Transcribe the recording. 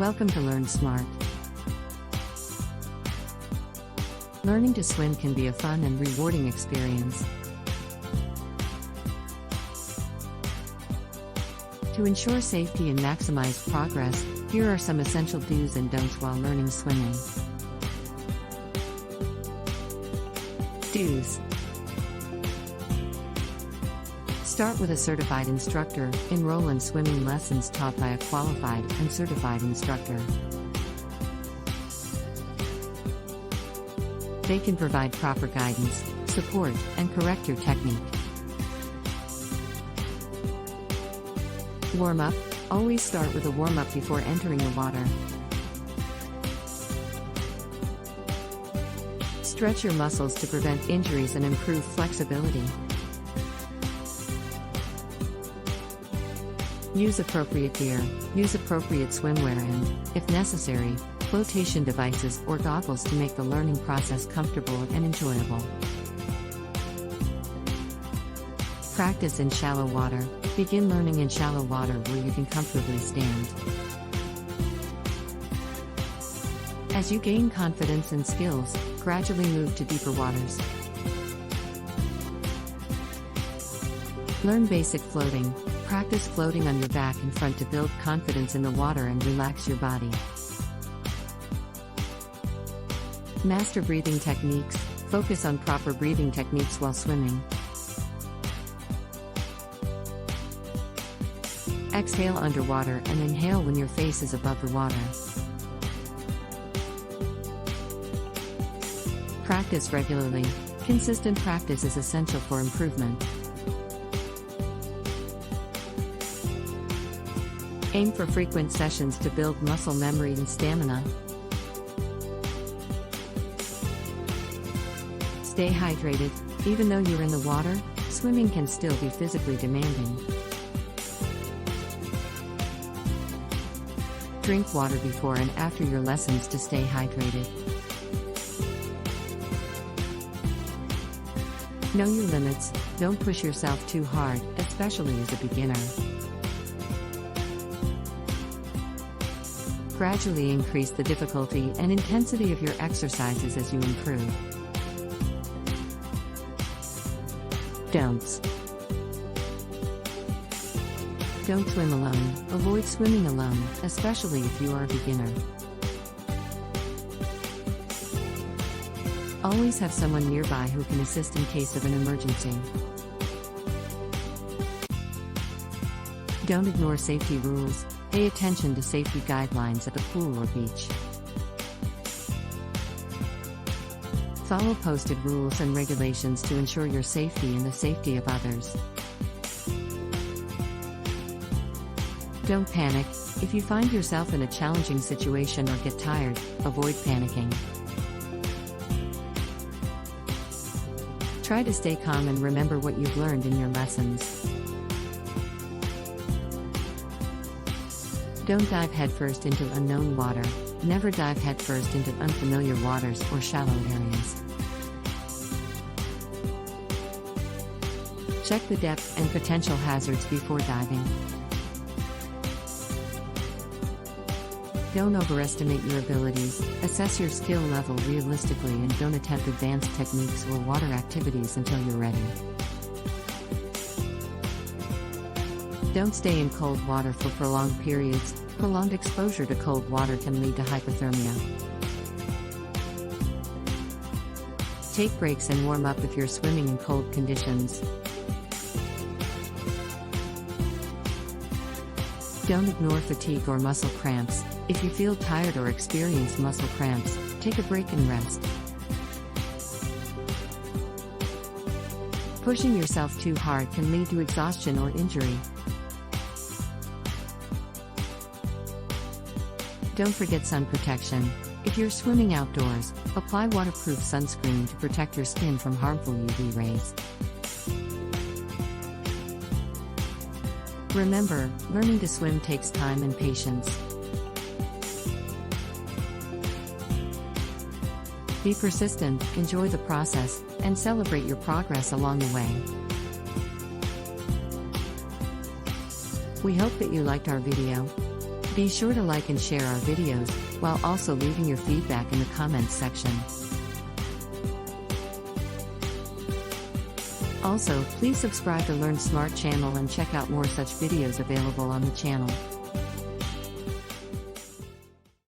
Welcome to Learn Smart. Learning to swim can be a fun and rewarding experience. To ensure safety and maximize progress, here are some essential do's and don'ts while learning swimming. Do's. Start with a certified instructor. Enroll in swimming lessons taught by a qualified and certified instructor. They can provide proper guidance, support, and correct your technique. Warm up. Always start with a warm-up before entering the water. Stretch your muscles to prevent injuries and improve flexibility. Use appropriate gear. Use appropriate swimwear and, if necessary, flotation devices or goggles to make the learning process comfortable and enjoyable. Practice in shallow water. Begin learning in shallow water where you can comfortably stand. As you gain confidence and skills, gradually move to deeper waters. Learn basic floating. Practice floating on your back and front to build confidence in the water and relax your body. Master breathing techniques. Focus on proper breathing techniques while swimming. Exhale underwater and inhale when your face is above the water. Practice regularly. Consistent practice is essential for improvement. Aim for frequent sessions to build muscle memory and stamina. Stay hydrated. Even though you're in the water, swimming can still be physically demanding. Drink water before and after your lessons to stay hydrated. Know your limits. Don't push yourself too hard, especially as a beginner. Gradually increase the difficulty and intensity of your exercises as you improve. Don'ts. Don't swim alone. Avoid swimming alone, especially if you are a beginner. Always have someone nearby who can assist in case of an emergency. Don't ignore safety rules. Pay attention to safety guidelines at the pool or beach. Follow posted rules and regulations to ensure your safety and the safety of others. Don't panic. If you find yourself in a challenging situation or get tired, avoid panicking. Try to stay calm and remember what you've learned in your lessons. Don't dive headfirst into unknown water. Never dive headfirst into unfamiliar waters or shallow areas. Check the depth and potential hazards before diving. Don't overestimate your abilities. Assess your skill level realistically and don't attempt advanced techniques or water activities until you're ready. Don't stay in cold water for prolonged periods. Prolonged exposure to cold water can lead to hypothermia. Take breaks and warm up if you're swimming in cold conditions. Don't ignore fatigue or muscle cramps. If you feel tired or experience muscle cramps, take a break and rest. Pushing yourself too hard can lead to exhaustion or injury. Don't forget sun protection. If you're swimming outdoors, apply waterproof sunscreen to protect your skin from harmful UV rays. Remember, learning to swim takes time and patience. Be persistent, enjoy the process, and celebrate your progress along the way. We hope that you liked our video. Be sure to like and share our videos, while also leaving your feedback in the comments section. Also, please subscribe to Learn Smart channel and check out more such videos available on the channel.